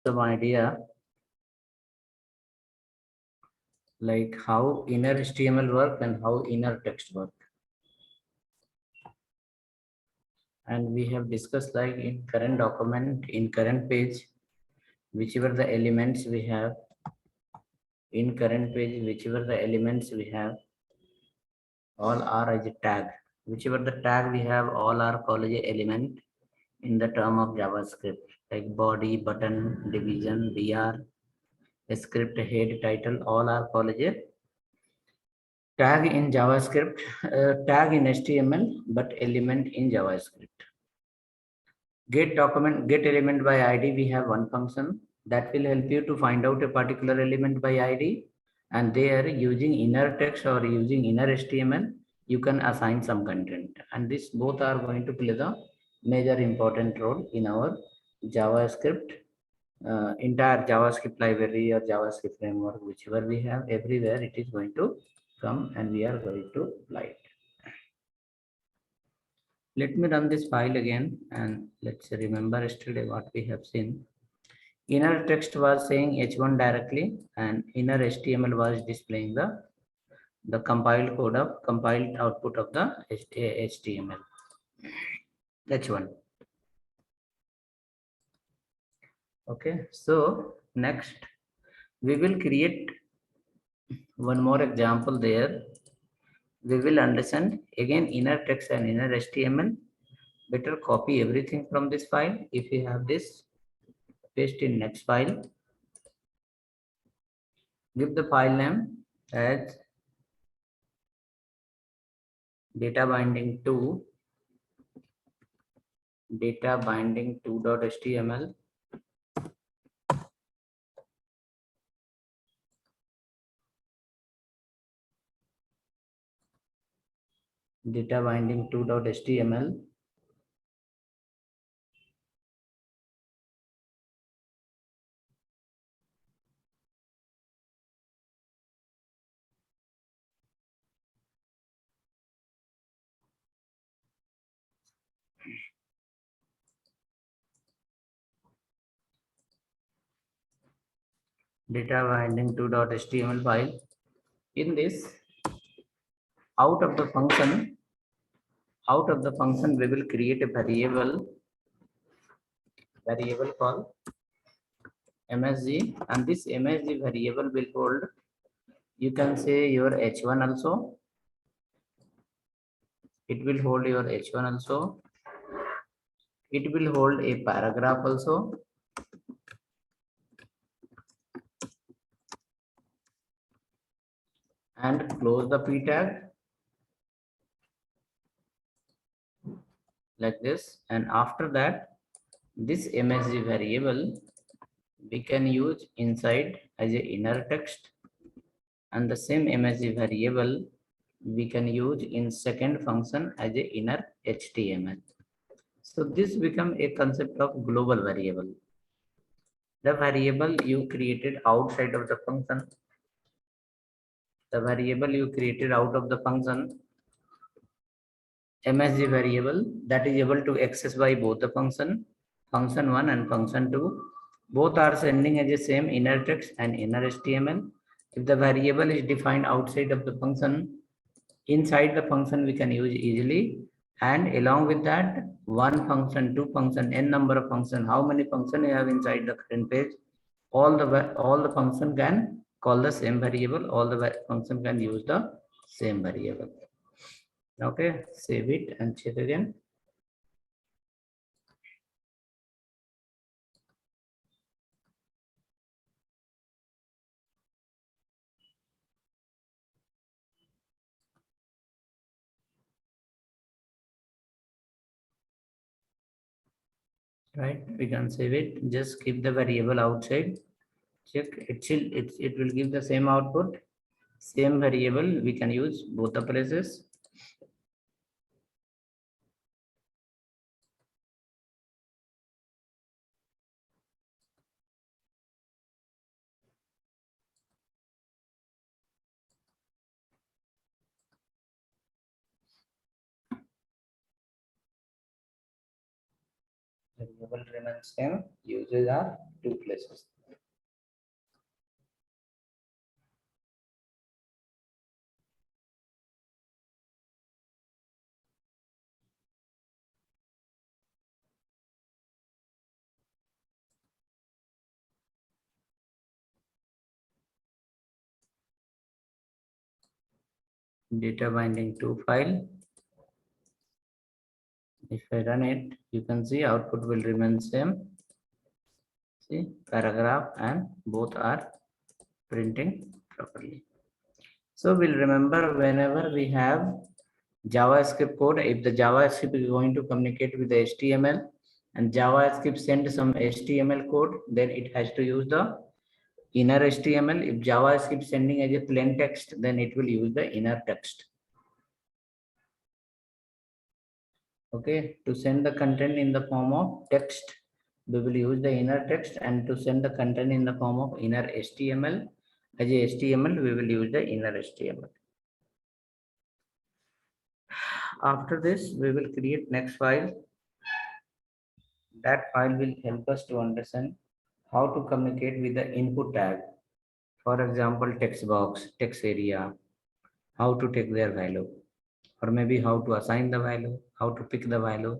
some idea like how inner HTML work and how inner text work. And we have discussed like in current document, in current page, whichever the elements we have, in current page, whichever the elements we have, all are as a tag. Whichever the tag we have, all are called as a element in the term of JavaScript, like body, button, division, BR, script, head, title, all are called as a tag in JavaScript, tag in HTML, but element in JavaScript. Get document, get element by ID, we have one function that will help you to find out a particular element by ID, and there using inner text or using inner HTML, you can assign some content, and this both are going to play the major important role in our JavaScript, entire JavaScript library or JavaScript framework, whichever we have, everywhere it is going to come and we are going to apply it. Let me run this file again and let's remember yesterday what we have seen. Inner text was saying H1 directly and inner HTML was displaying the compiled code of compiled output of the HTML. H1. Okay, so next we will create one more example there. We will understand again inner text and inner HTML. Better copy everything from this file. If you have this, paste in next file. Give the file name as data binding 2 data-binding2.html. Data-binding2.html. Data-binding2.html file. In this, out of the function, we will create a variable called MSG, and this MSG variable will hold, you can say your H1 also. It will hold your H1 also. It will hold a paragraph also. And close the p tag like this, and after that this MSG variable we can use inside as a inner text, and the same MSG variable we can use in second function as a inner HTML. So this become a concept of global variable. The variable you created outside of the function, MSG variable, that is able to access by both the function 1 and function 2. Both are sending as the same inner text and inner HTML. If the variable is defined outside of the function, inside the function we can use easily, and along with that, one function, two function, n number of function, how many function you have inside the current page, all the function can call the same variable, all the function can use the same variable. Okay, save it and check again. Right, we can save it. Just keep the variable outside. Check it will give the same output. Same variable we can use both the places. Variable remains same. Uses are two places. Data binding to file. If I run it, you can see output will remain same. See, paragraph and both are printing properly. So we'll remember whenever we have JavaScript code, if the JavaScript is going to communicate with the HTML and JavaScript send some HTML code, then it has to use the inner HTML. If JavaScript sending as a plain text, then it will use the inner text. Okay, to send the content in the form of text, we will use the inner text, and to send the content in the form of inner HTML, as a HTML, we will use the inner HTML. After this, we will create next file. That file will help us to understand how to communicate with the input tag. For example, text box, text area, how to take their value, or maybe how to assign the value, how to pick the value.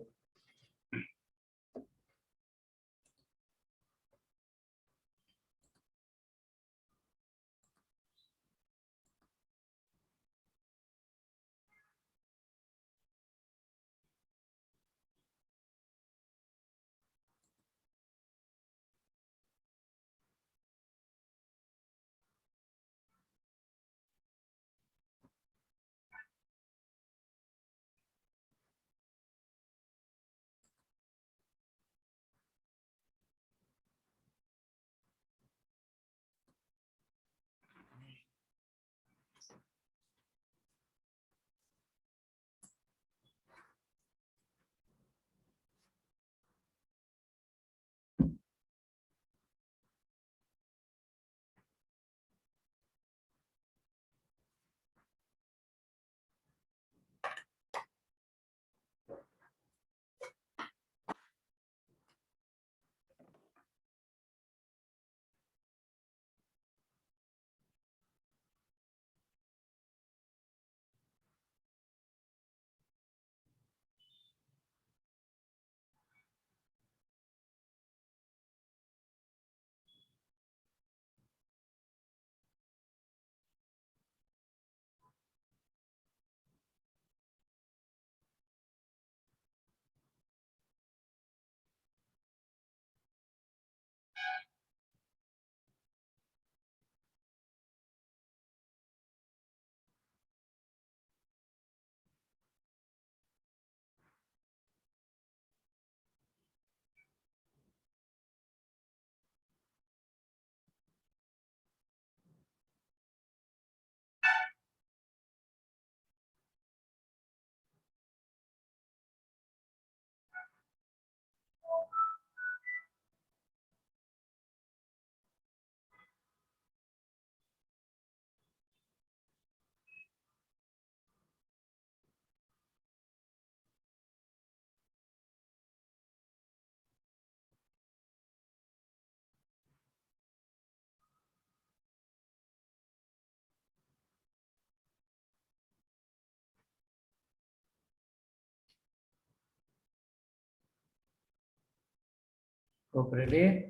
Hope ready?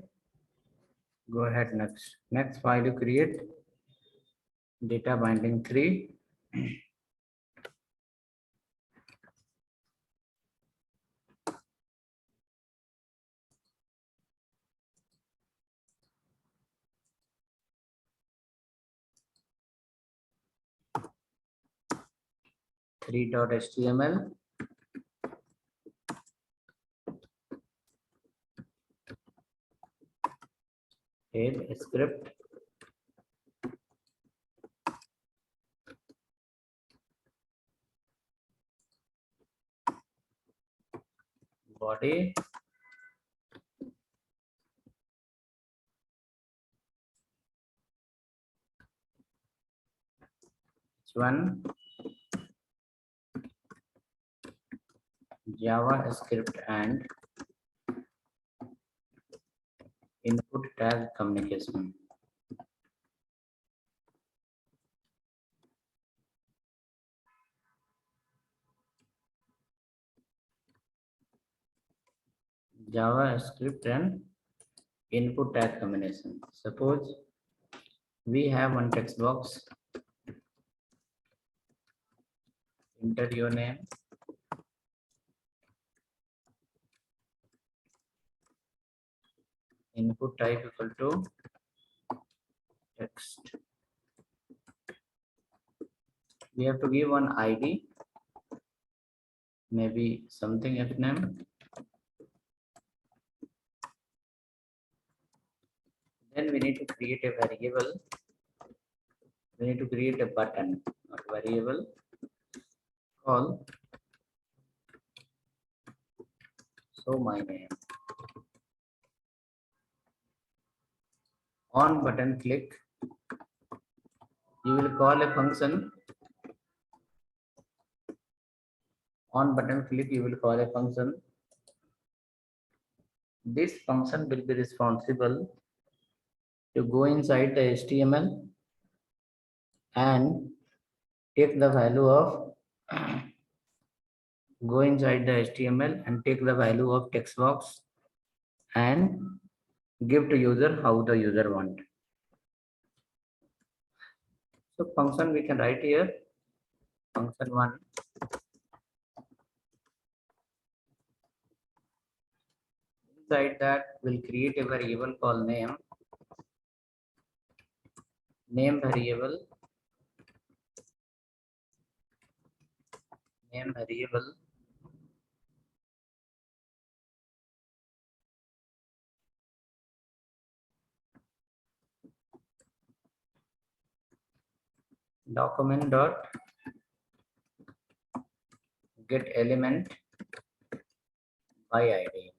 Go ahead next. Next file you create data binding 3. .html, head script, body, one JavaScript and Input tag communication. JavaScript and input tag combination. Suppose we have one text box. Enter your name. Input type equal to text. We have to give one ID, maybe something f name. Then we need to create a variable. We need to create a button or variable called show my name. On button click, you will call a function. On button click, you will call a function. This function will be responsible to go inside the HTML and take the value of go inside the HTML and take the value of text box and give to user how the user want. So function we can write here, function 1. Inside that we'll create a variable called name. Name variable. Name variable. Document dot get element by ID.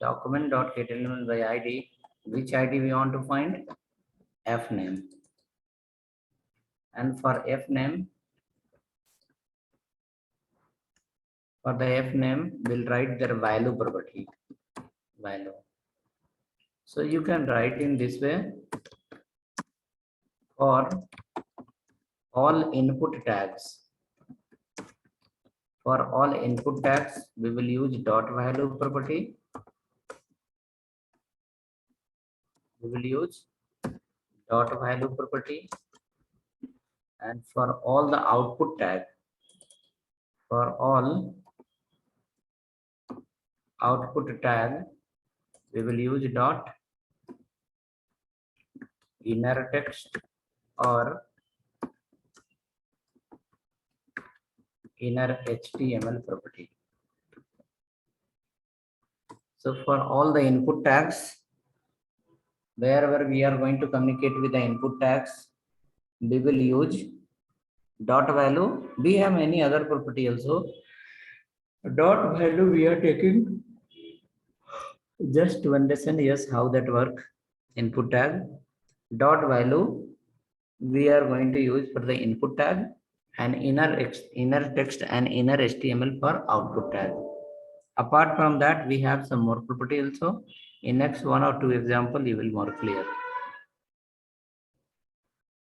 Document dot get element by ID. Which ID we want to find? F name. And for F name, for the F name, we'll write their value property. Value. So you can write in this way. For all input tags. For all input tags, we will use dot value property. We will use dot value property. And for all the output tag, for all output tag, we will use dot inner text or inner HTML property. So for all the input tags, wherever we are going to communicate with the input tags, we will use dot value. We have many other property also. Dot value we are taking just to understand yes how that work. Input tag dot value we are going to use for the input tag and inner text and inner HTML for output tag. Apart from that, we have some more property also. In next one or two example, you will more clear.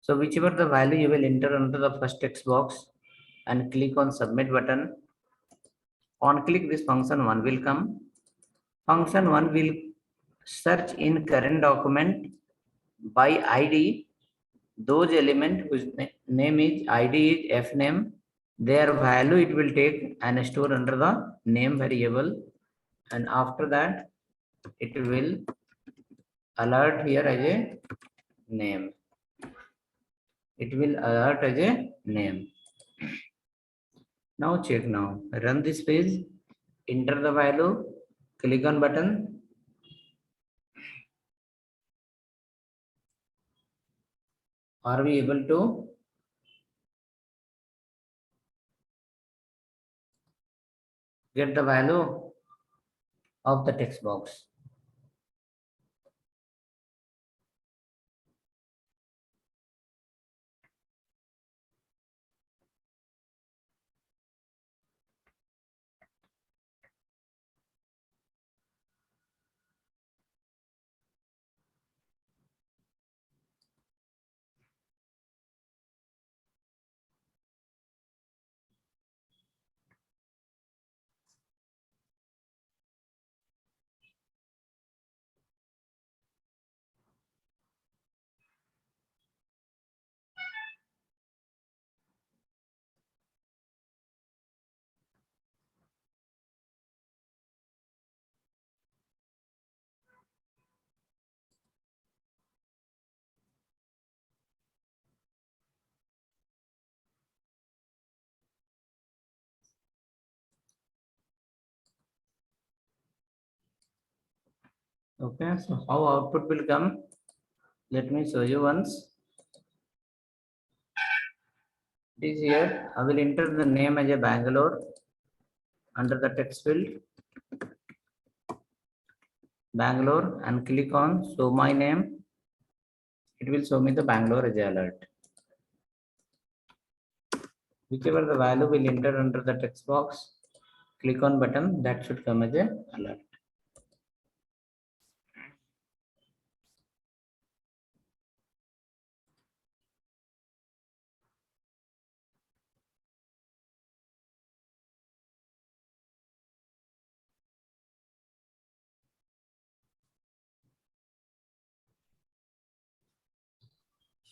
So whichever the value you will enter under the first text box and click on submit button. On click, this function 1 will come. Function 1 will search in current document by ID those element whose name is ID is f name. Their value it will take and store under the name variable, and after that it will alert here as a name. It will alert as a name. Now check now. Run this page. Enter the value. Click on button. Are we able to get the value of the text box? Okay, so how output will come? Let me show you once. It is here. I will enter the name as a Bangalore under the text field, Bangalore, and click on show my name. It will show me the Bangalore as a alert. Whichever the value will enter under the text box, click on button, that should come as a alert.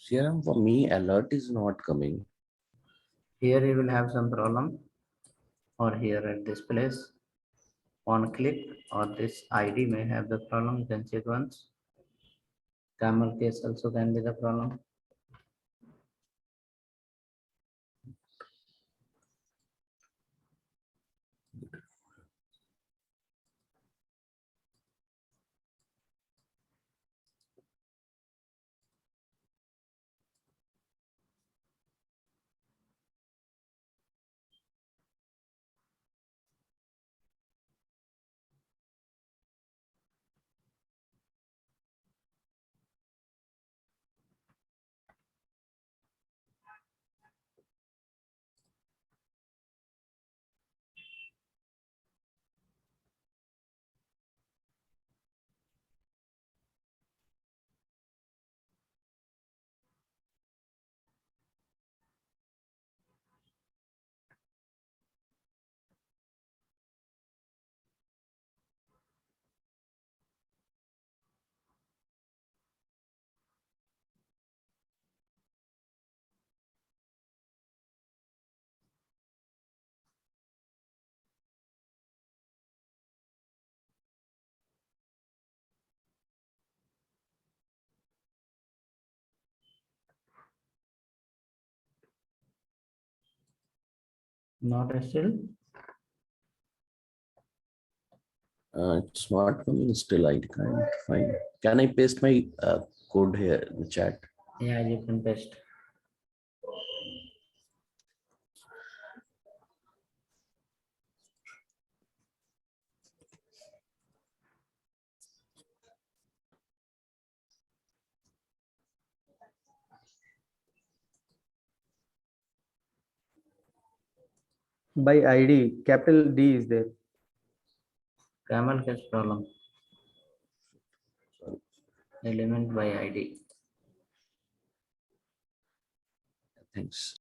Sriram, for me, alert is not coming. Here you will have some problem, or here at this place on click, or this ID may have the problem. You can check once. Camel case also can be the problem. Not still. It's not coming still. I can't find. Can I paste my code here in the chat? Yeah, you can paste. By ID, capital D is there. Camel case problem. Sorry. Element by ID. Thanks.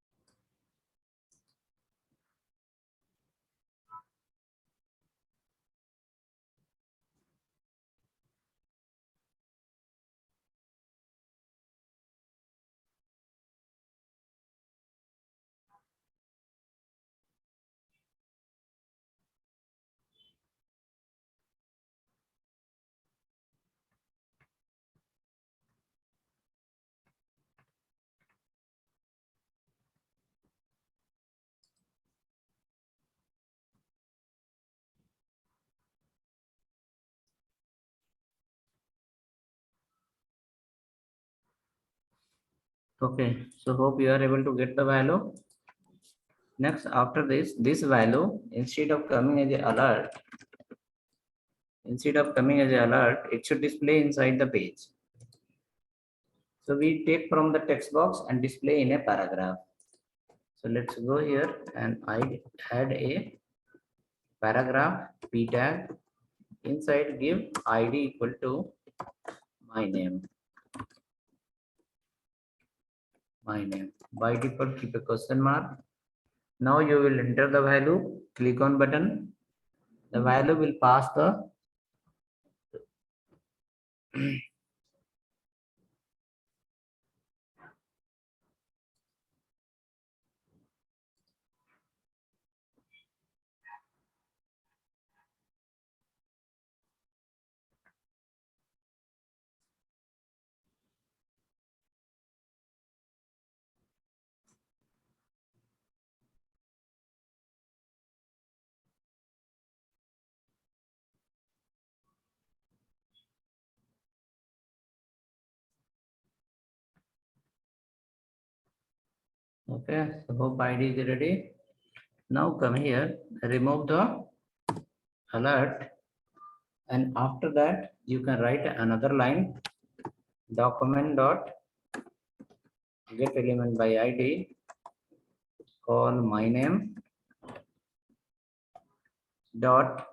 Okay, so hope you are able to get the value. Next, after this value, instead of coming as a alert, it should display inside the page. So we take from the text box and display in a paragraph. So let's go here and I add a paragraph p tag. Inside give ID equal to my name. My name. By default keep a question mark. Now you will enter the value. Click on button. The value will pass the Okay, so hope ID is ready. Now come here, remove the alert, and after that you can write another line, document dot get element by ID, call my name dot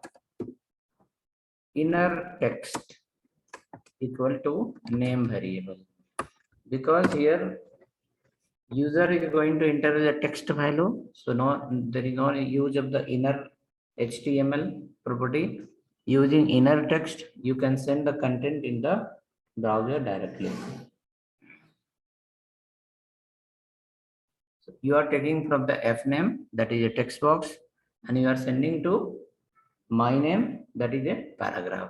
inner text equal to name variable, because here user is going to enter the text value, so no, there is no use of the inner HTML property. Using inner text, you can send the content in the browser directly. So you are taking from the F name, that is a text box, and you are sending to my name, that is a paragraph.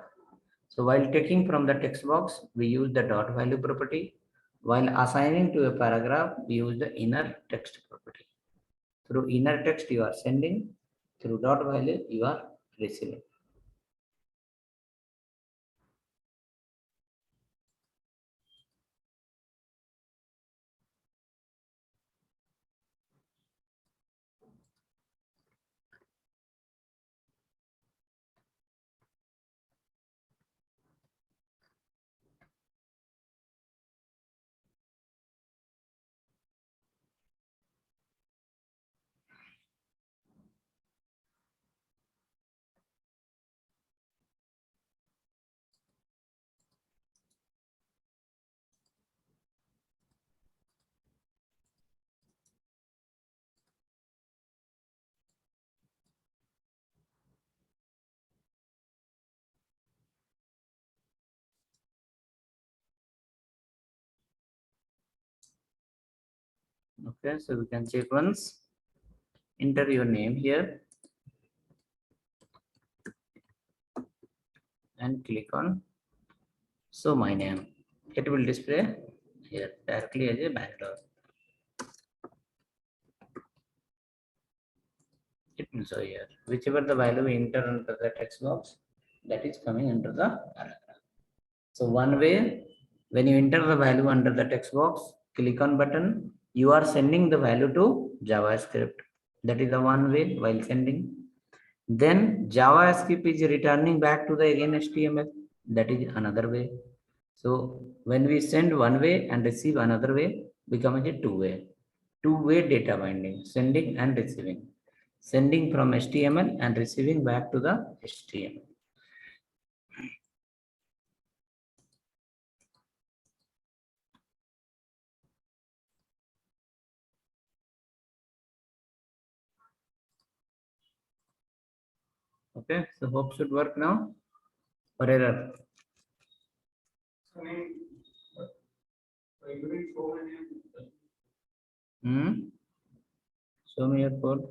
So while taking from the text box, we use the dot value property. While assigning to a paragraph, we use the inner text property. Through inner text, you are sending. Through dot value, you are receiving. Okay, so we can check once. Enter your name here and click on show my name. It will display here directly as a Bangalore. It will show here. Whichever the value we enter under the text box, that is coming under the paragraph. So one way, when you enter the value under the text box, click on button, you are sending the value to JavaScript. That is the one way while sending. Then JavaScript is returning back to the again HTML. That is another way. So when we send one way and receive another way, becomes a two-way. Two-way data binding, sending and receiving. Sending from HTML and receiving back to the HTML. Okay, so hope should work now. Or error. Show me your code.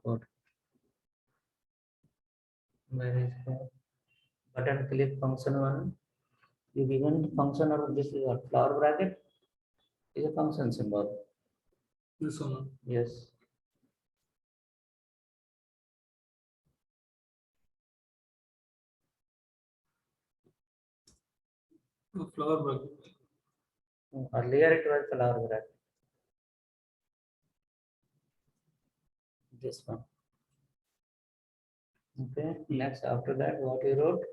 Code. Where is the button click function one? You given function of this is a flower bracket is a function symbol. This one, Yes. a flower bracket. Earlier it was flower bracket. This one. Okay. Next after that, what you wrote?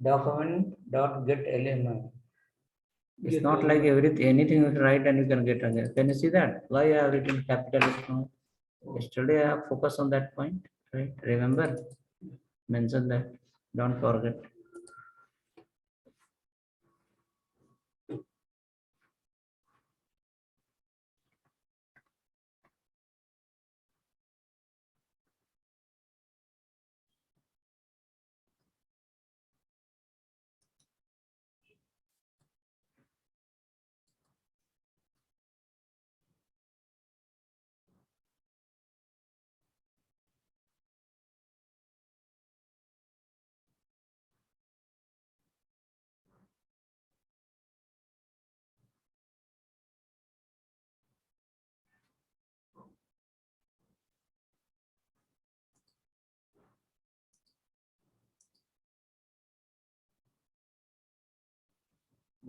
Document dot get element. It's Get not like element. anything you write and you can get again. Can you see that? Why I have written capital now? Yesterday I have focused on that point, right? Remember? Mention that. Don't forget.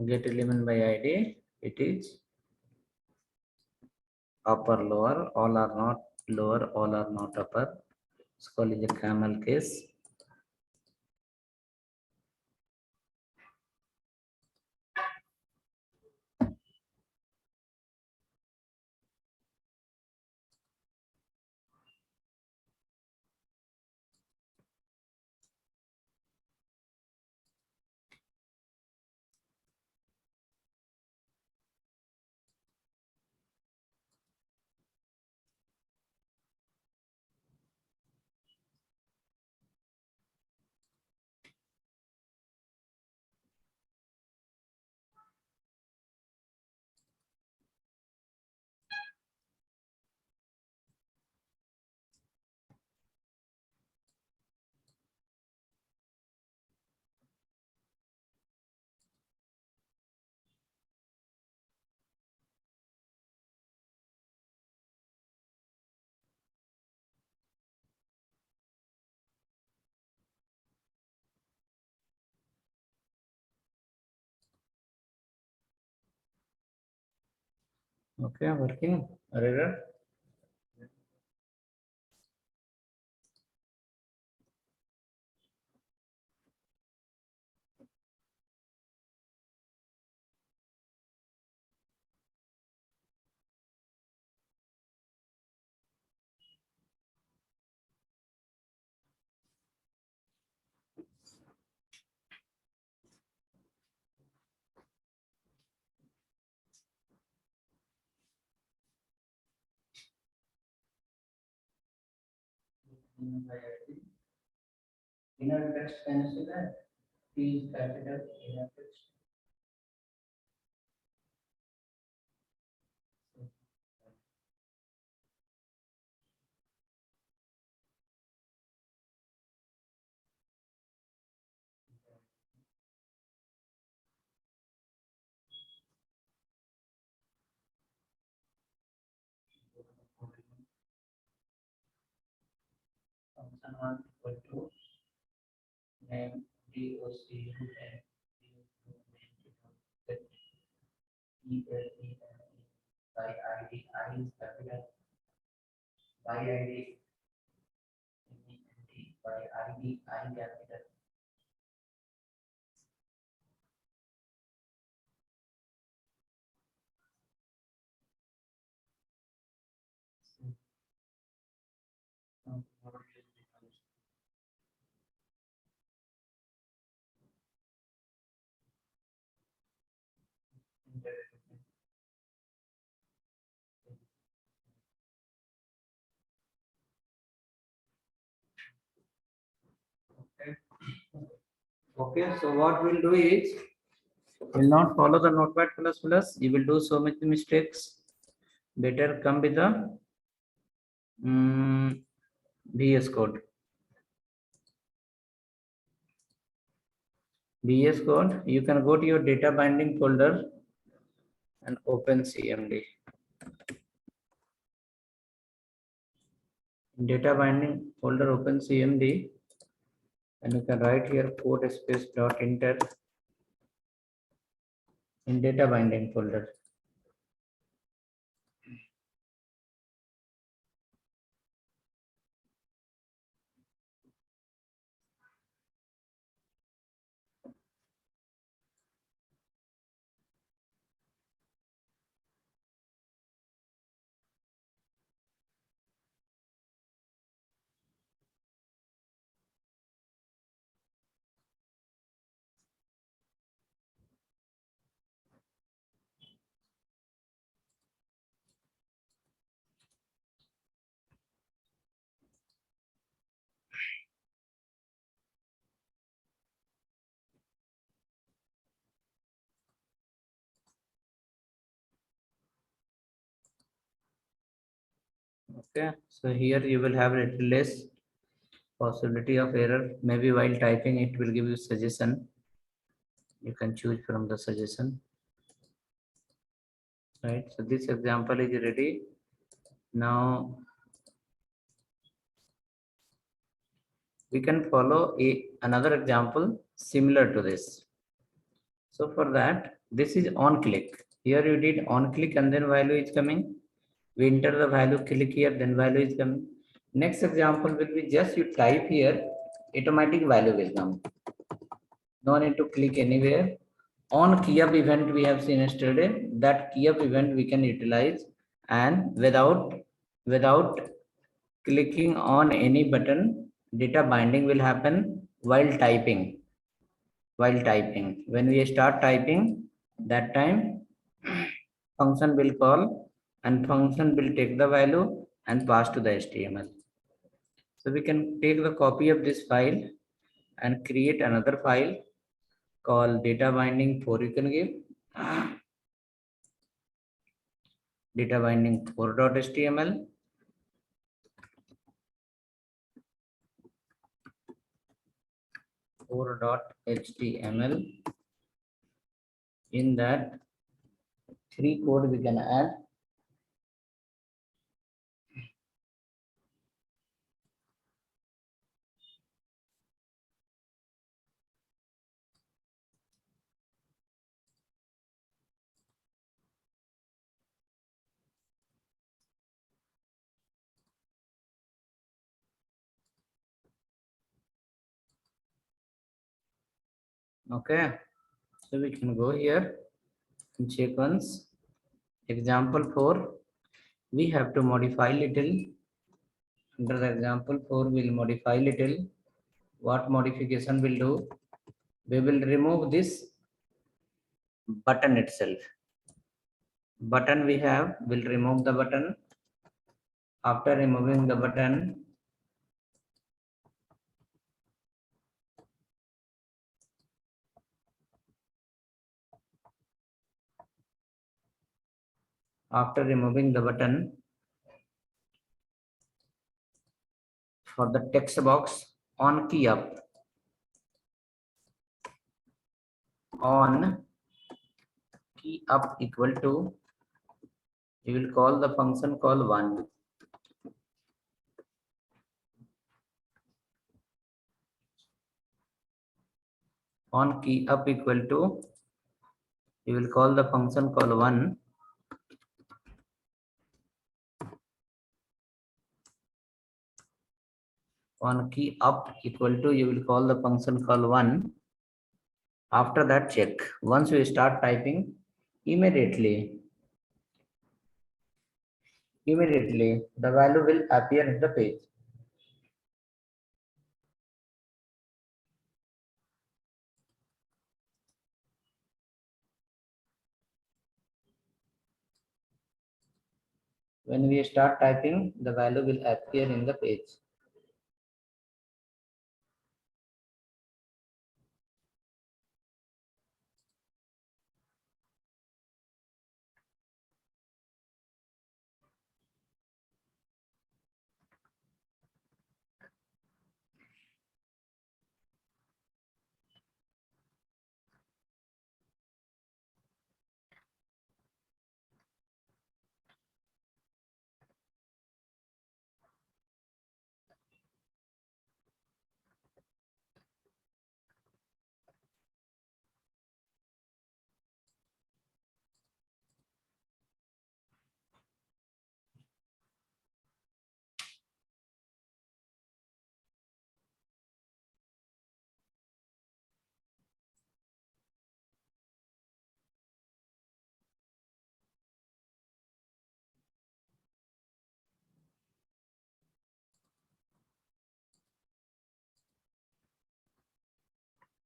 Get element by ID, it is upper, lower, all are not lower, all are not upper. It's called is a camel case. Okay, working. Error. Inner text, can you see that? P is capital inner text. Function 1 equal to name DOC and by ID. I is capital. By ID. By ID. I capital. Okay, so what we'll do is will not follow the notepad plus. You will do so many mistakes. Better come with the VS Code. VS Code, you can go to your data binding folder and open CMD. In data binding folder, open CMD, and you can write here code space dot enter in data binding folder. Okay, so here you will have a little less possibility of error. Maybe while typing, it will give you suggestion. You can choose from the suggestion. Right, so this example is ready. Now we can follow another example similar to this. So for that, This is on click. Here you did on click and then value is coming. We enter the value, click here, then value is coming. Next example will be just you type here, automatic value will come. No need to click anywhere. On key up event we have seen yesterday, that key up event we can utilize, and without clicking on any button, data binding will happen while typing. When we start typing, that time function will call and function will take the value and pass to the HTML. So we can take the copy of this file and create another file called data binding 4. You can give data binding 4.html. .html. In that 3 code we can add. Okay, so we can go here and check once. Example 4, we have to modify little. Under the example 4, we'll modify little. What modification will do? We will remove this button itself. Button we have, will remove the button. After removing the button, for the text box, on key up, equal to, you will call the function call 1. On key up equal to, you will call the function call 1. On key up equal to, you will call the function call 1. After that, check. Once we start typing, immediately the value will appear in the page. When we start typing, the value will appear in the page.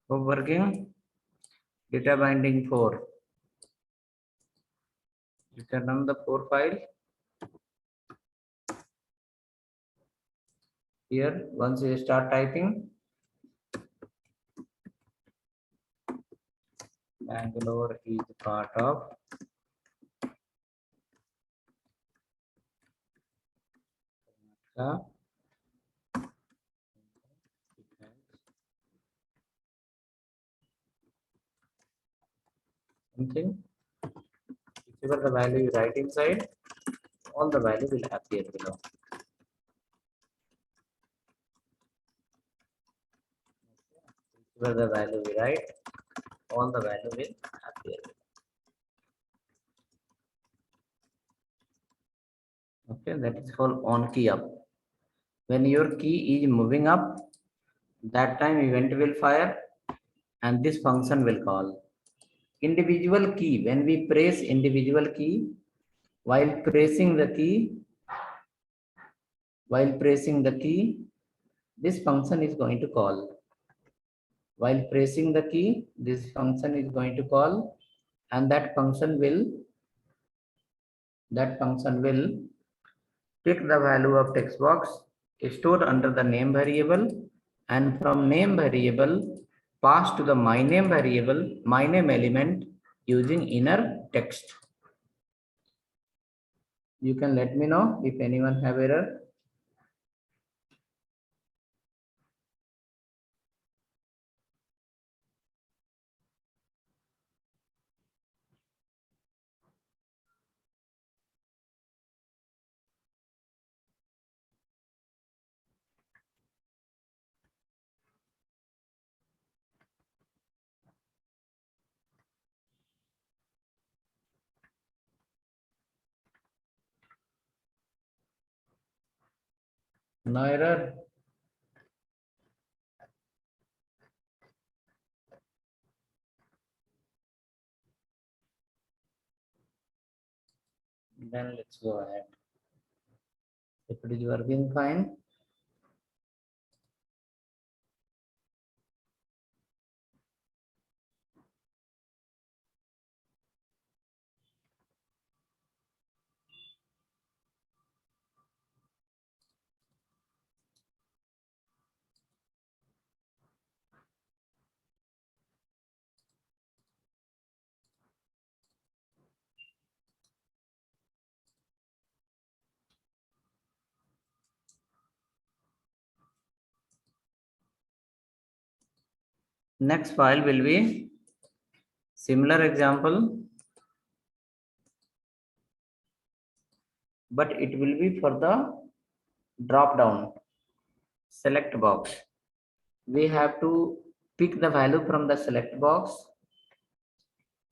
For working, data binding 4. You can run the 4 file. Here, once you start typing, Bangalore is part of Karnataka. Something. Whichever the value you write inside, all the value will appear below. Whichever the value we write, all the value will appear below. Okay, that is called on key up. When your key is moving up, that time event will fire and this function will call. Individual key, when we press individual key, while pressing the key, this function is going to call. While pressing the key, this function is going to call, and that function will pick the value of text box stored under the name variable, and from name variable pass to the my name variable, my name element using inner text. You can let me know if anyone have error. No error. Then let's go ahead. If it is working fine, next file will be similar example, but it will be for the drop down select box. We have to pick the value from the select box.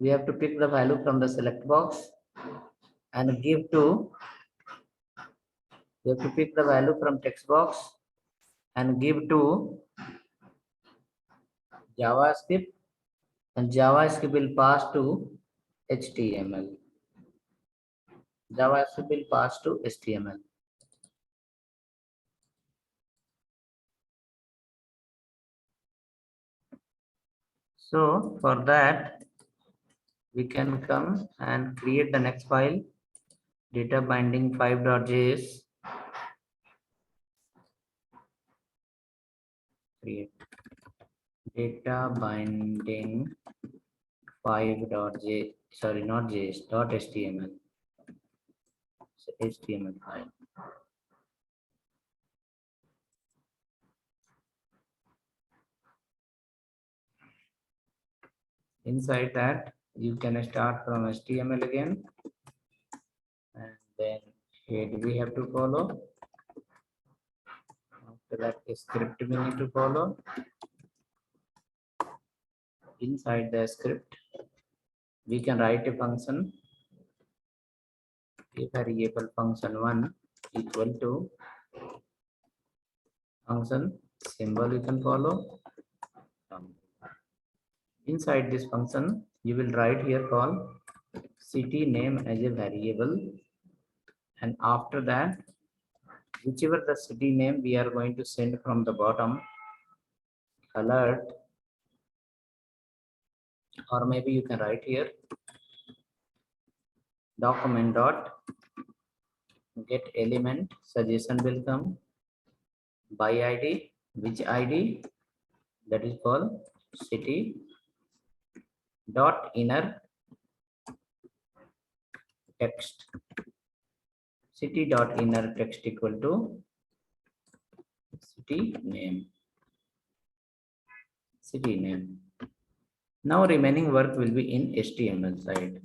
We have to pick the value from the select box and give to, we have to pick the value from text box and give to JavaScript, and JavaScript will pass to HTML. JavaScript will pass to HTML. So for that, we can come and create the next file, data binding 5.js. Create data binding 5.j, sorry, not js, .html. So HTML file. Inside that, you can start from HTML again, and then head we have to follow. After that, a script we need to follow. Inside the script, we can write a function, a variable function1 equal to function symbol you can follow. Inside this function, you will write here call city name as a variable, and after that, whichever the city name we are going to send from the bottom, alert, or maybe you can write here document dot get element suggestion will come by id, which id, that is called city dot inner text, city dot inner text equal to city name. Now remaining work will be in HTML side.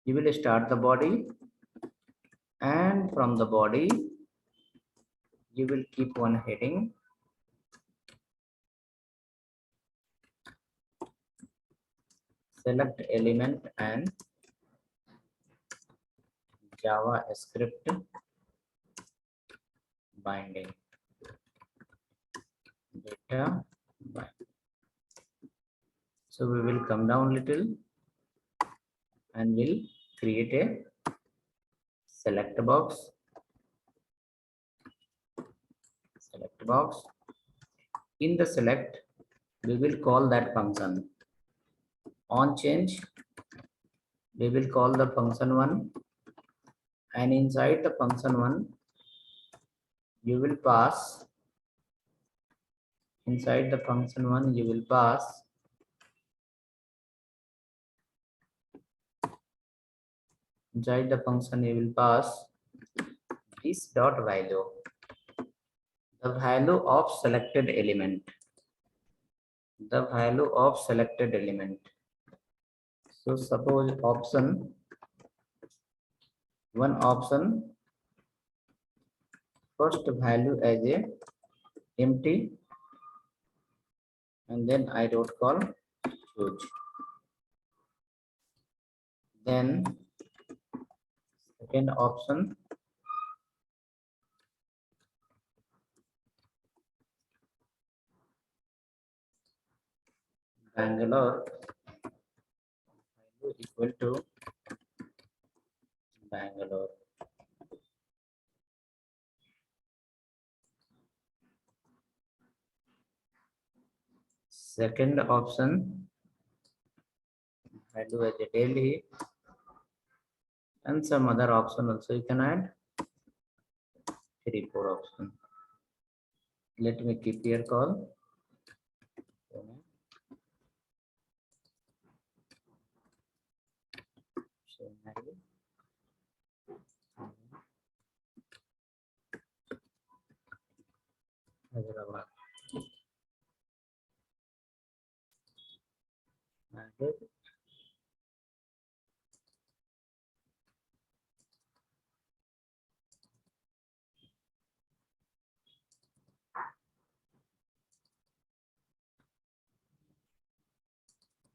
You will start the body, and from the body you will keep one heading, select element and JavaScript binding data binding. So we will come down little and we'll create a select box. In the select, we will call that function. On change, we will call the function one, and inside the function one, you will pass. Inside the function one, you will pass inside the function you will pass this dot value, the value of selected element, the value of selected element. So suppose option one, option first value as a empty, and then I dot call choose. Then second option Bangalore value equal to Bangalore. Second option value as a Delhi, and some other option also you can add. 3-4 option. Let me keep here call. Hyderabad. Added.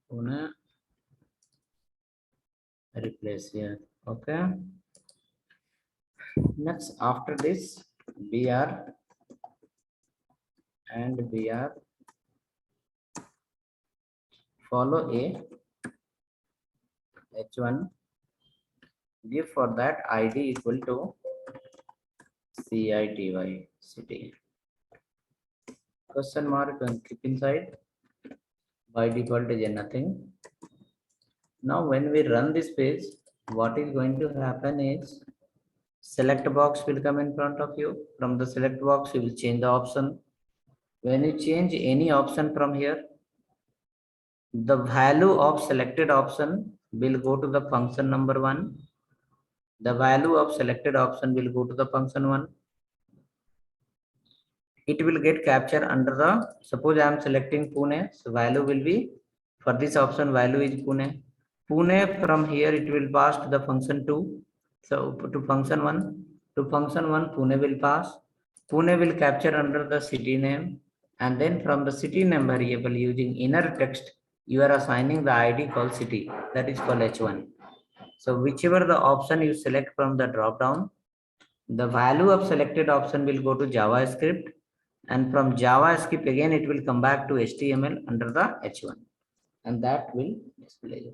Pune. Replace here. Okay. Next, after this, BR and BR follow a H1. Give for that ID equal to CITY city. Question mark and keep inside. By default is nothing. Now when we run this page, what is going to happen is select box will come in front of you. From the select box, you will change the option. When you change any option from here, the value of selected option will go to the function number one. The value of selected option will go to the function one. It will get captured under the, suppose I am selecting Pune, so value will be, for this option value is Pune. Pune, from here it will pass to the function 2. So to function 1, Pune will pass. Pune will capture under the city name, and then from the city name variable using inner text, you are assigning the ID called city, that is called H1. So whichever the option you select from the drop down, the value of selected option will go to JavaScript, and from JavaScript again it will come back to HTML under the H1, and that will display.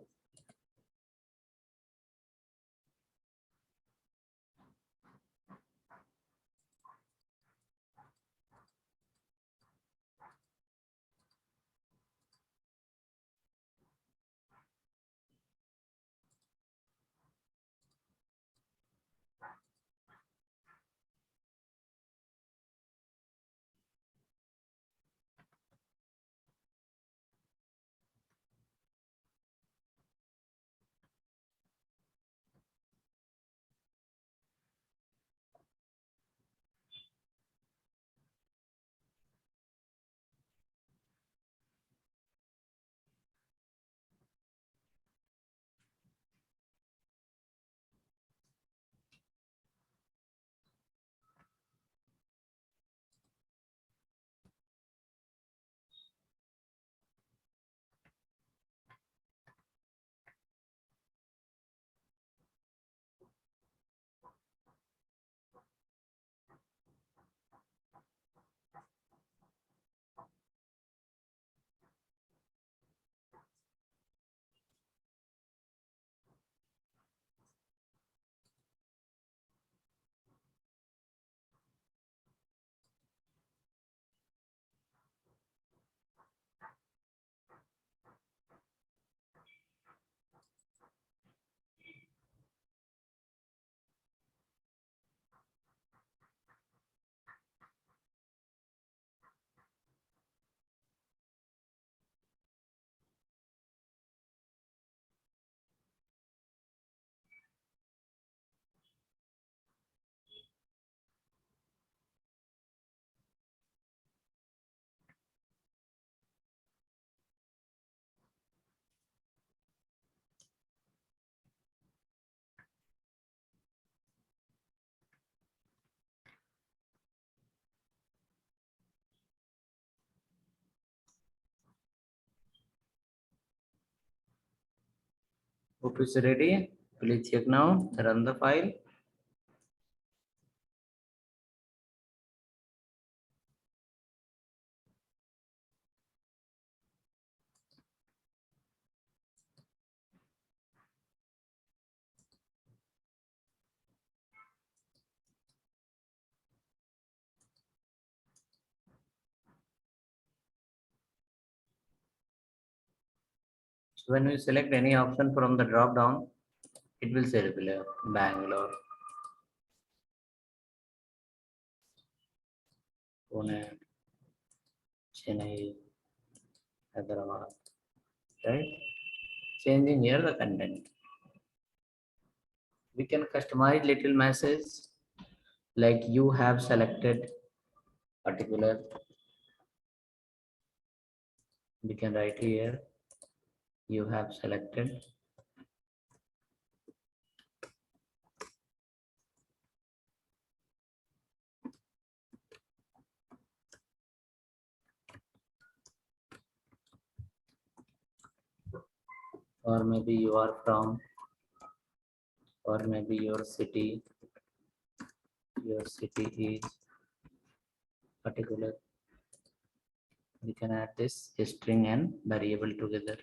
Hope is ready. Please check now. Run the file. So when we select any option from the drop down, it will say below Bangalore, Pune, Chennai, Hyderabad, right? Changing here the content. We can customize little message like you have selected particular. We can write here, you have selected. Or maybe you are from, or maybe your city is particular. We can add this string and variable together.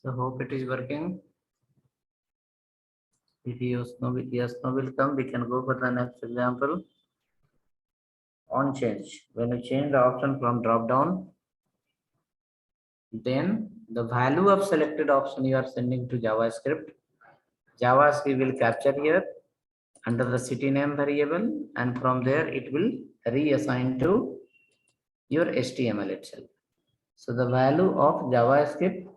So hope it is working. If yes no will come, we can go for the next example. On change. When you change the option from drop down, then the value of selected option you are sending to JavaScript. JavaScript will capture here under the city name variable, and from there it will reassign to your HTML itself. So the value of JavaScript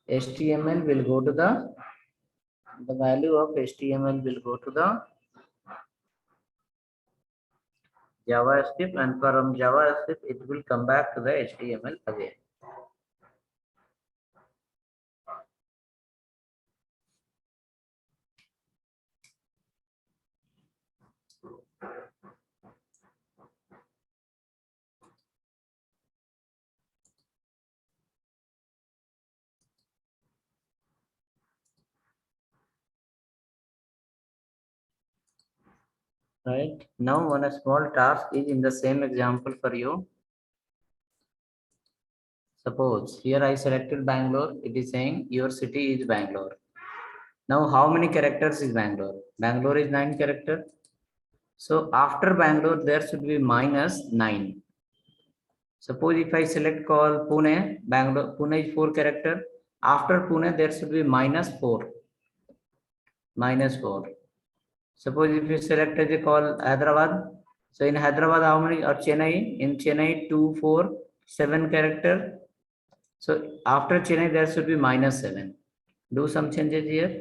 HTML will go to the value of HTML will go to the JavaScript, and from JavaScript it will come back to the HTML again. Right now, one small task is in the same example for you. Suppose here I selected Bangalore. It is saying your city is Bangalore. Now, how many characters is Bangalore? Bangalore is 9 characters. So after Bangalore, there should be -9. Suppose if I select call Pune, Bangalore, Pune is 4 character. After Pune, there should be -4. -4. Suppose if you select as a call Hyderabad. So in Hyderabad, how many, or Chennai? In Chennai, 2, 4, 7 character. So after Chennai, there should be -7. Do some changes here.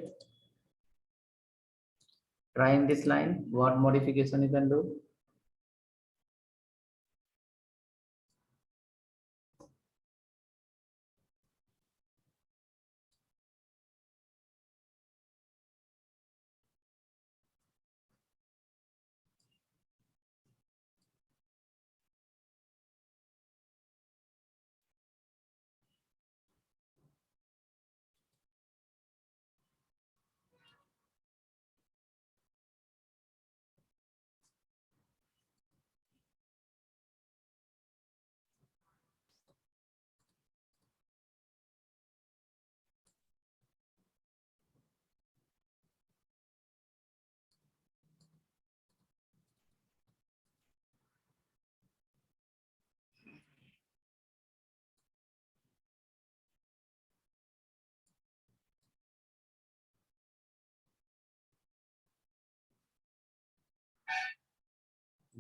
Try in this line. What modification you can do?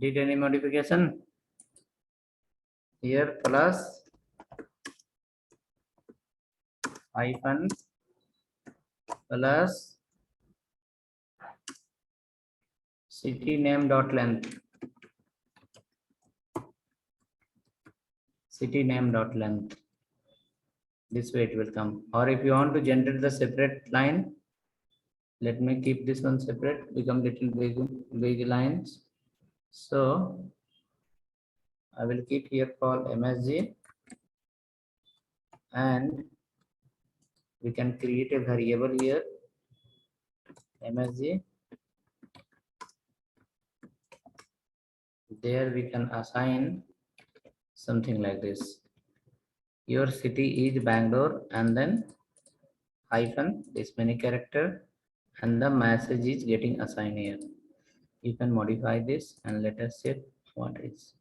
Did any modification? Here plus hyphen plus city name dot length. City name dot length. This way it will come. Or if you want to generate the separate line, let me keep this one separate, become little big lines. So I will keep here called MSG, and we can create a variable here, MSG. There we can assign something like this. Your city is Bangalore, and then hyphen this many character, and the message is getting assigned here. You can modify this and let us see what is.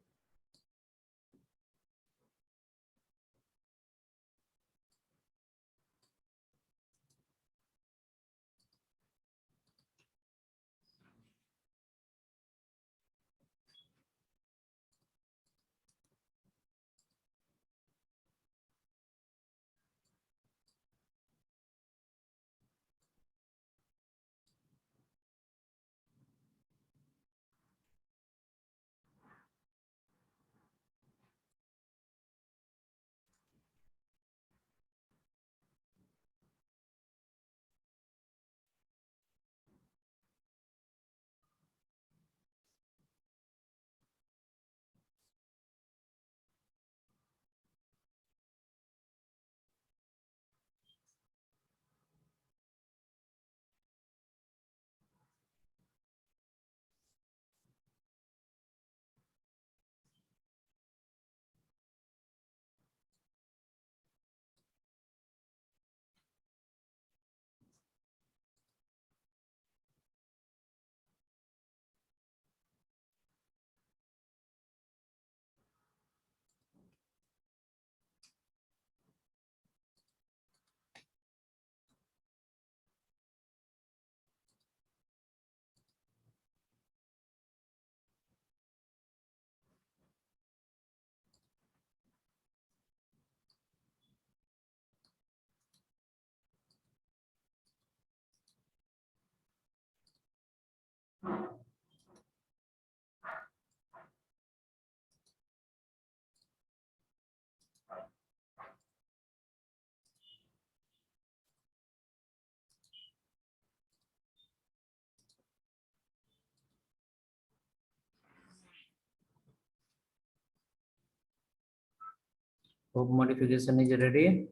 Hope modification is ready,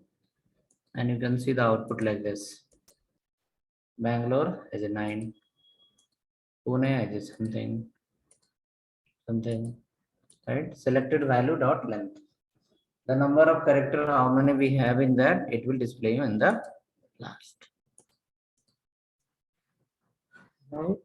and you can see the output like this. Bangalore has a 9, Pune has a something, right? Selected value dot length. The number of character, how many we have in that, it will display you in the last. Right.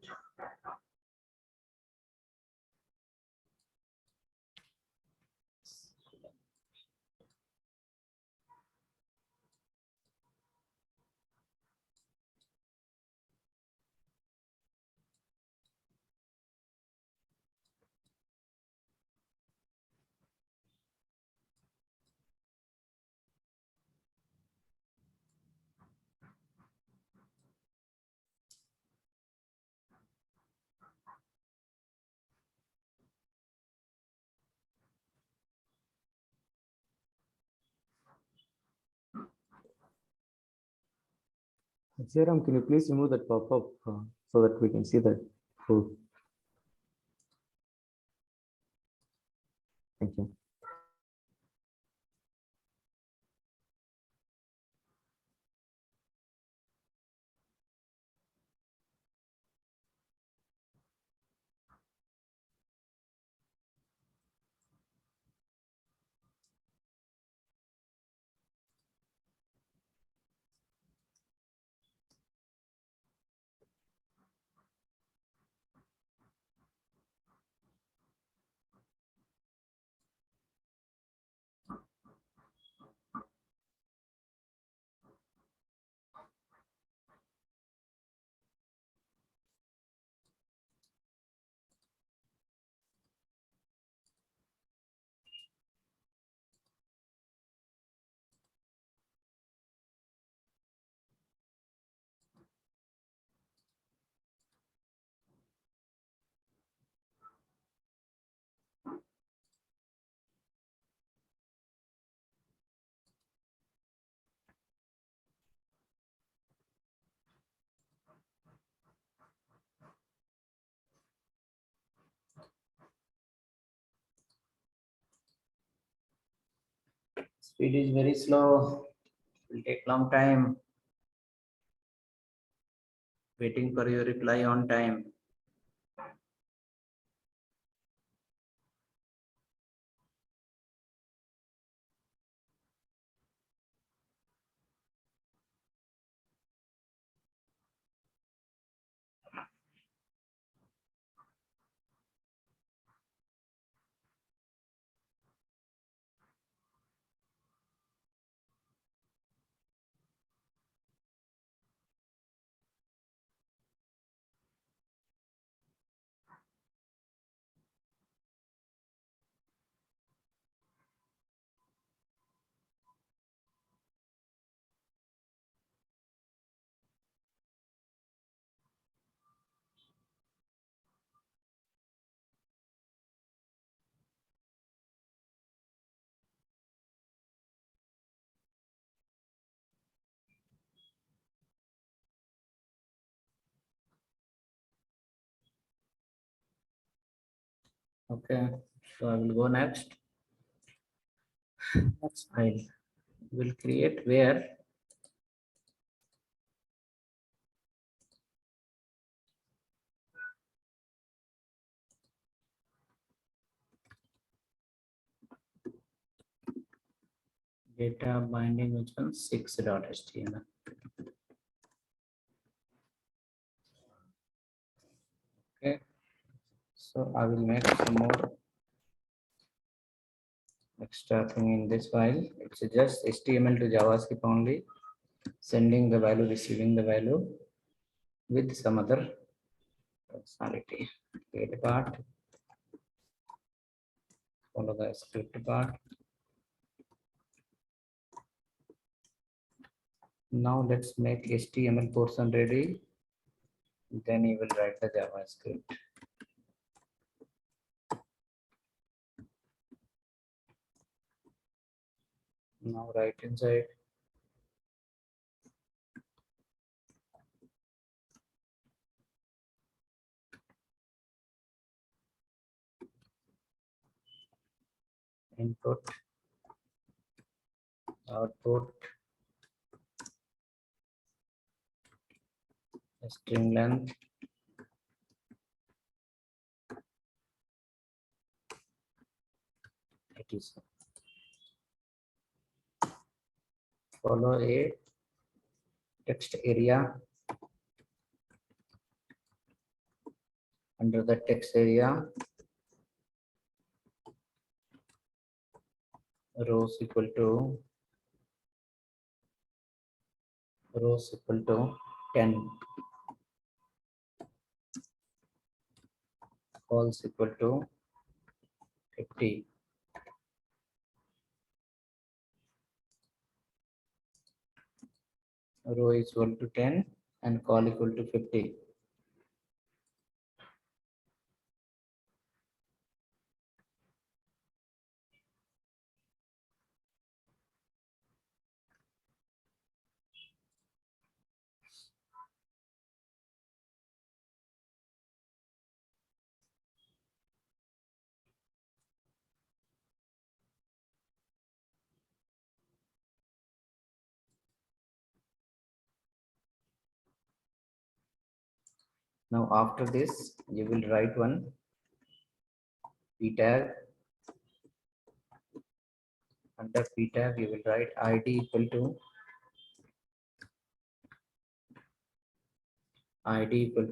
Jairam, can you please remove that pop-up so that we can see that proof? Thank you. Speed is very slow. Will take long time. Waiting for your reply on time. Okay, so I will go next. Next file will create where data binding which one 6.html. Okay, so I will make some more extra thing in this file. It's just HTML to JavaScript only, sending the value, receiving the value with some other functionality. Create part, follow the script part. Now let's make HTML portion ready. Then you will write the JavaScript. Now right inside input, output, string length, it is follow a text area. Under the text area, rows equal to 10, calls equal to 50. Row is equal to 10 and call equal to 50. Now after this, you will write one p tag. Under p tag, you will write id equal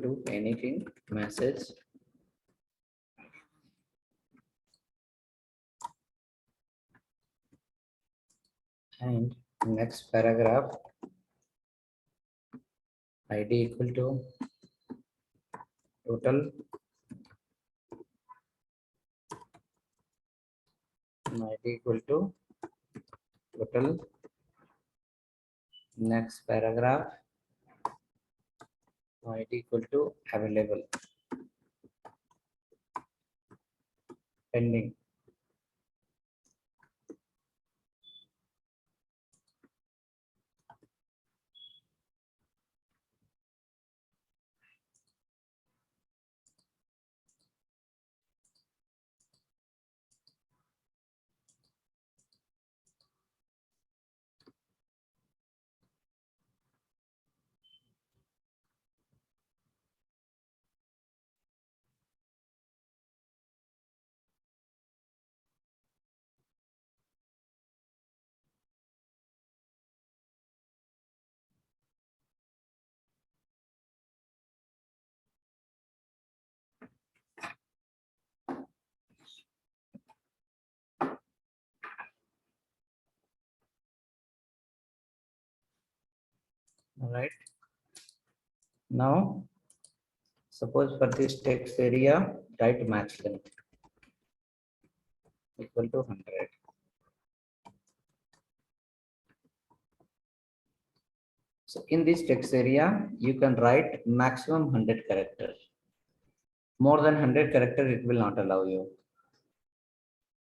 to anything message, and next paragraph id equal to total, id equal to total. Next paragraph id equal to available, pending. All right. Now, suppose for this text area, write max length equal to 100. So in this text area, you can write maximum 100 characters. More than 100 characters, it will not allow you.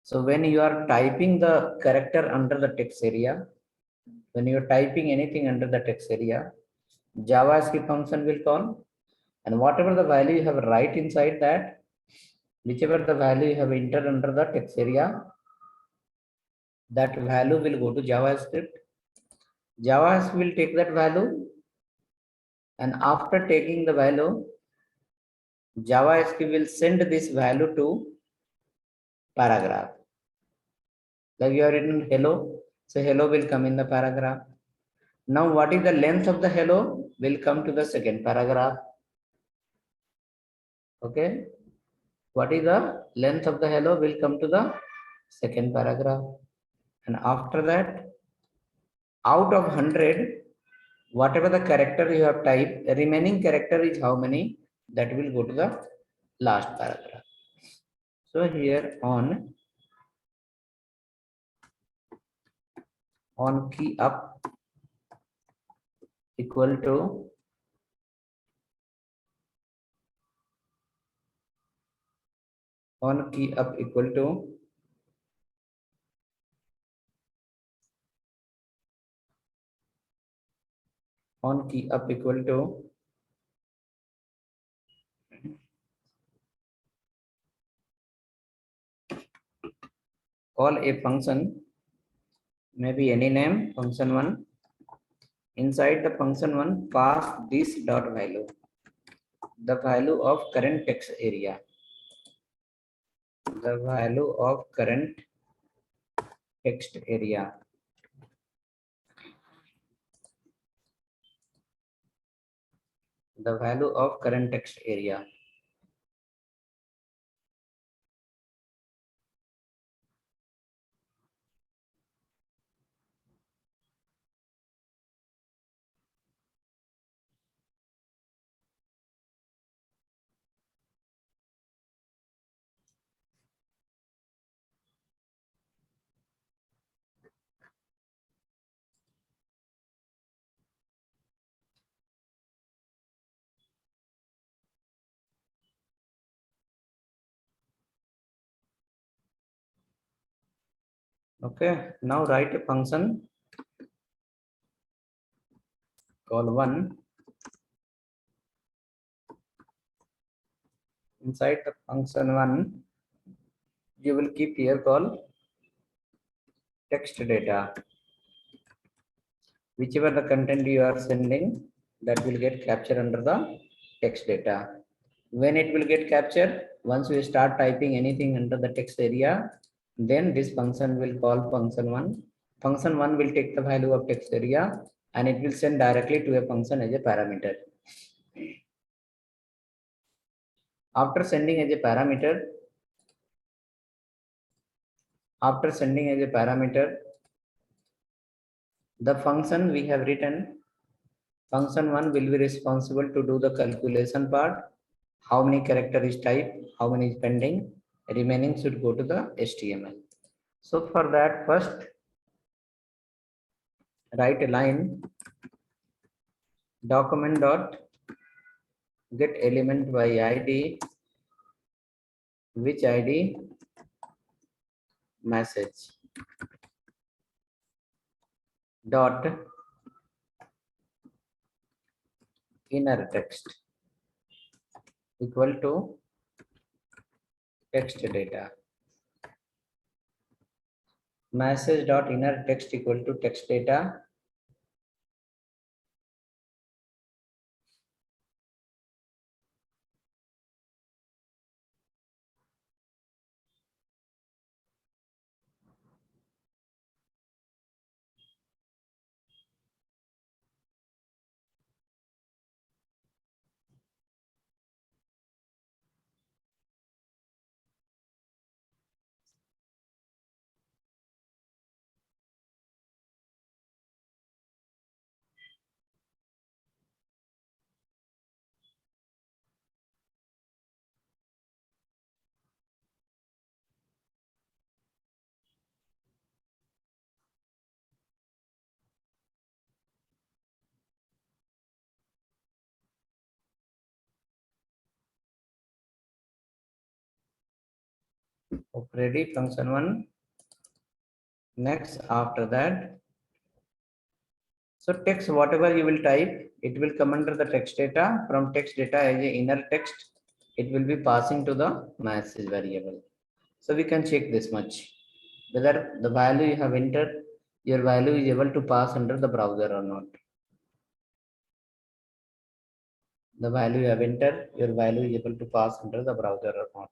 So when you are typing the character under the text area, when you are typing anything under the text area, JavaScript function will call, and whatever the value you have write inside that, whichever the value you have entered under the text area, that value will go to JavaScript. JavaScript will take that value, and after taking the value, JavaScript will send this value to paragraph. Like you have written hello, so hello will come in the paragraph. Now what is the length of the hello will come to the second paragraph. Okay. What is the length of the hello will come to the second paragraph. And after that, out of 100, whatever the character you have typed, the remaining character is how many, that will go to the last paragraph. So here on key up equal to key up equal to key up equal to call a function, maybe any name, function1. Inside the function1, pass this dot value, the value of current text area, the value of current text area, the value of current text area. Okay, now write a function call 1. Inside the function 1, you will keep here call text data. Whichever the content you are sending, that will get captured under the text data. When it will get captured, once we start typing anything under the text area, then this function will call function one. Function one will take the value of text area and it will send directly to a function as a parameter. After sending as a parameter, the function we have written, function one will be responsible to do the calculation part. How many character is type, how many is pending, remaining should go to the HTML. So for that, first write a line, document dot get element by ID, which ID, message dot inner text equal to text data. Message dot inner text equal to text data. Ready, function one. Next, after that, so text whatever you will type, it will come under the text data. From text data as a inner text, it will be passing to the message variable. So we can check this much, whether the value you have entered, your value is able to pass under the browser or not. The value you have entered, your value is able to pass under the browser or not.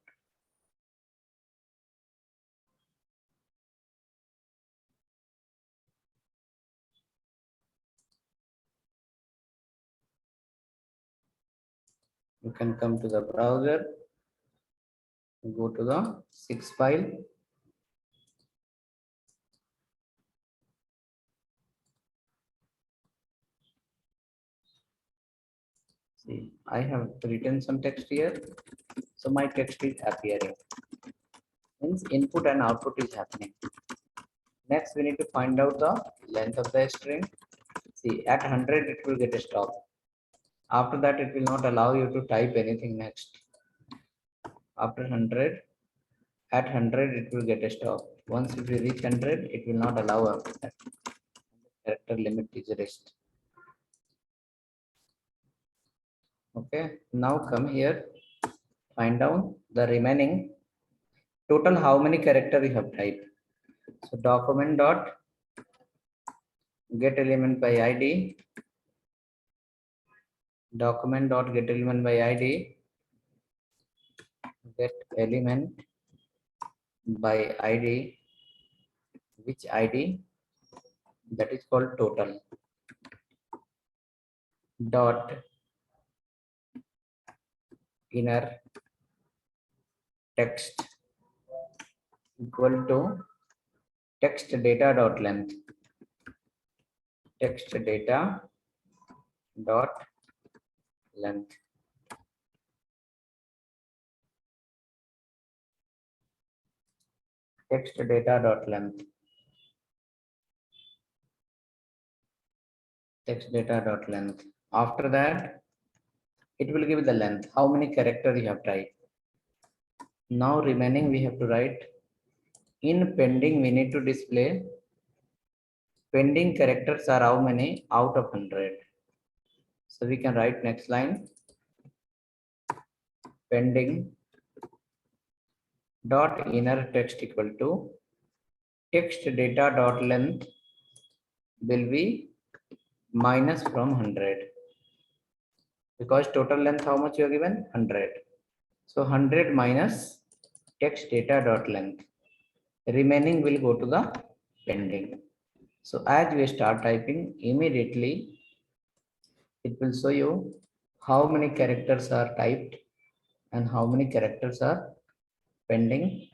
You can come to the browser, go to the 6 file. See, I have written some text here. So my text is appearing. Means input and output is happening. Next, we need to find out the length of the string. See, at 100, it will get a stop. After that, it will not allow you to type anything next. After 100, at 100, it will get a stop. Once if we reach 100, it will not allow after that. Character limit is reached. Okay, now come here, find down the remaining total how many character you have typed. So document dot get element by ID, document dot get element by ID, get element by ID, which ID, that is called total, dot inner text equal to text data dot length, text data dot length. Text data dot length. Text data dot length. After that, it will give the length, how many characters you have typed. Now remaining we have to write in pending. We need to display pending characters are how many out of 100. So we can write next line, pending dot inner text equal to text data dot length will be minus from 100, because total length how much you are given, 100. So 100 minus text data dot length. Remaining will go to the pending. So as we start typing, immediately it will show you how many characters are typed and how many characters are pending.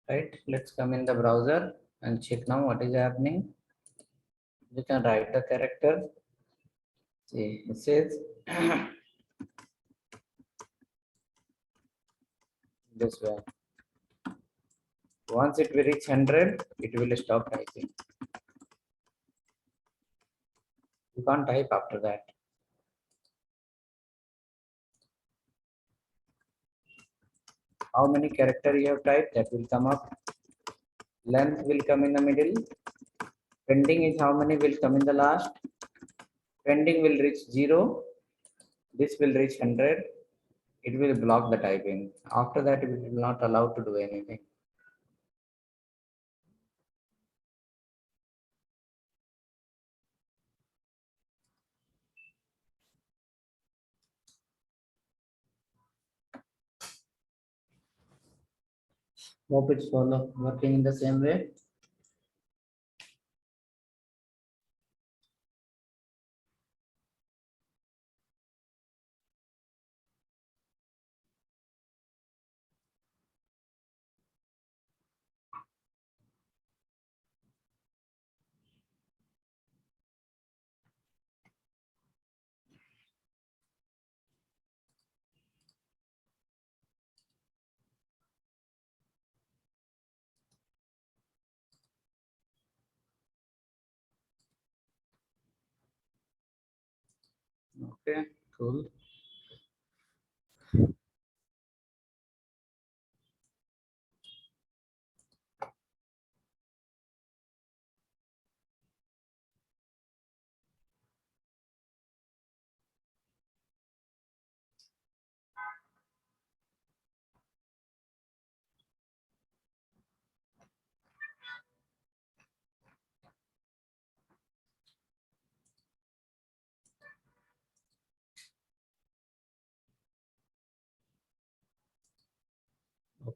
Right, let's come in the browser and check now what is happening. You can write the character. See, it says this way. Once it will reach 100, it will stop typing. You can't type after that. How many character you have typed, that will come up. Length will come in the middle. Pending is how many will come in the last. Pending will reach 0. This will reach 100. It will block the typing. After that, it will not allow to do anything. Hope it's working in the same way. Okay, cool.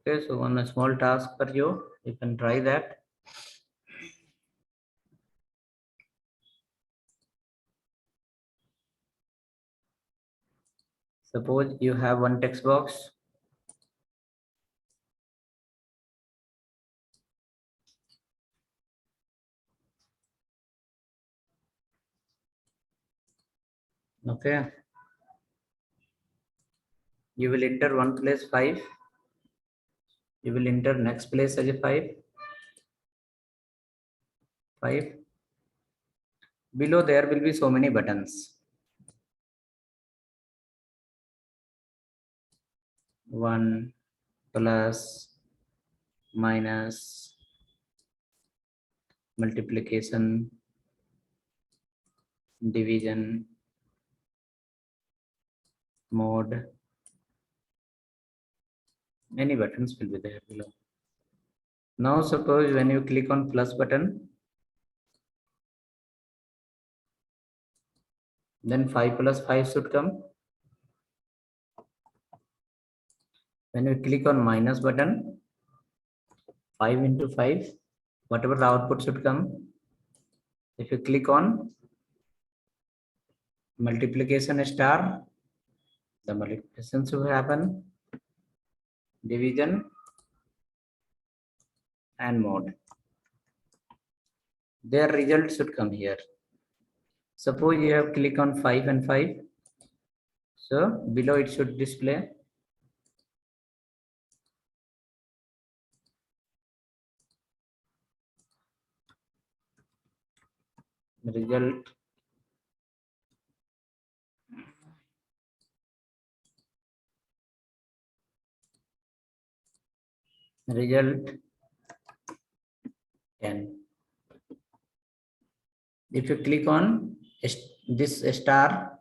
Okay, so one small task for you. You can try that. Suppose you have one text box. Okay. You will enter one place 5. You will enter next place as a 5. 5. Below there will be so many buttons. 1, plus, minus, multiplication, division, mode. Many buttons will be there below. Now suppose when you click on plus button, then 5 plus 5 should come. When you click on minus button, 5 into 5, whatever the output should come. If you click on multiplication star, the multiplication should happen, division and mode. Their result should come here. Suppose you have click on 5 and 5. So below it should display result result 10. If you click on this star,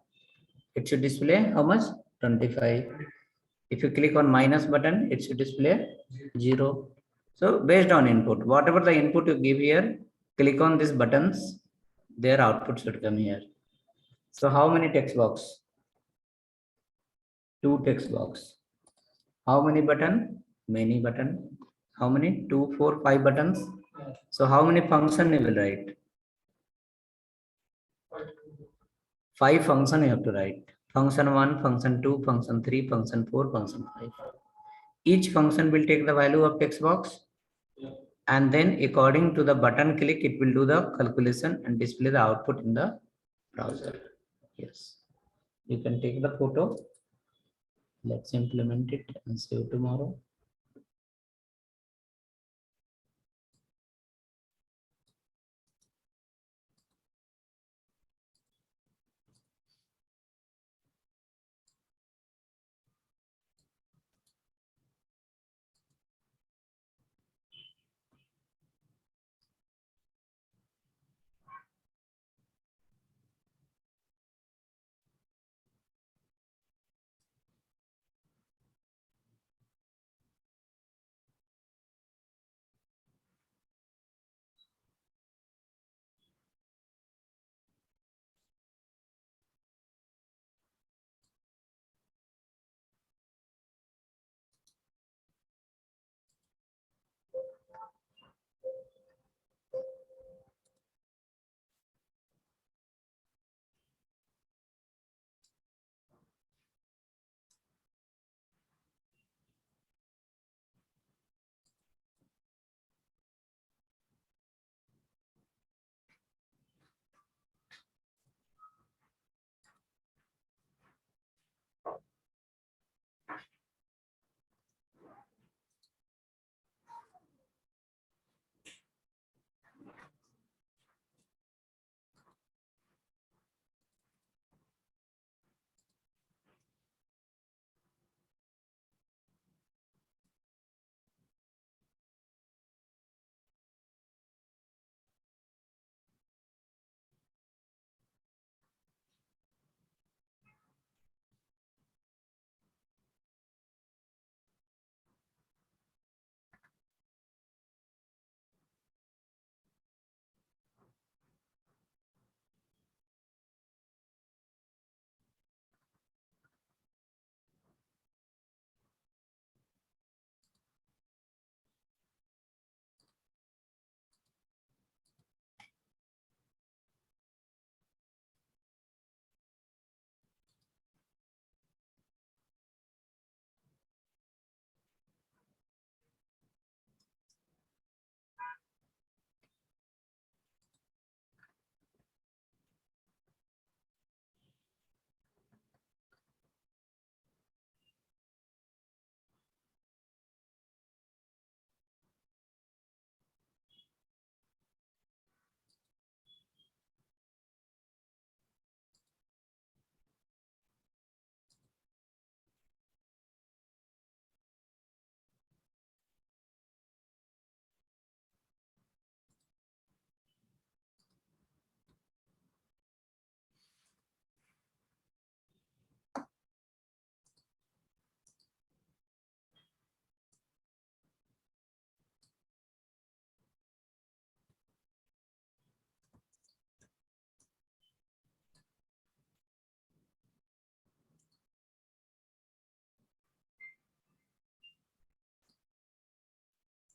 it should display how much? 25. If you click on minus button, it should display 0. So based on input, whatever the input you give here, click on these buttons, their output should come here. So how many text box? 2 text box. How many button? Many button. How many? 2, 4, 5 buttons. So how many function you will write? 5 function you have to write. Function 1, function 2, function 3, function 4, function 5. Each function will take the value of text box, and then according to the button click, it will do the calculation and display the output in the browser. Yes, you can take the photo. Let's implement it and see you tomorrow.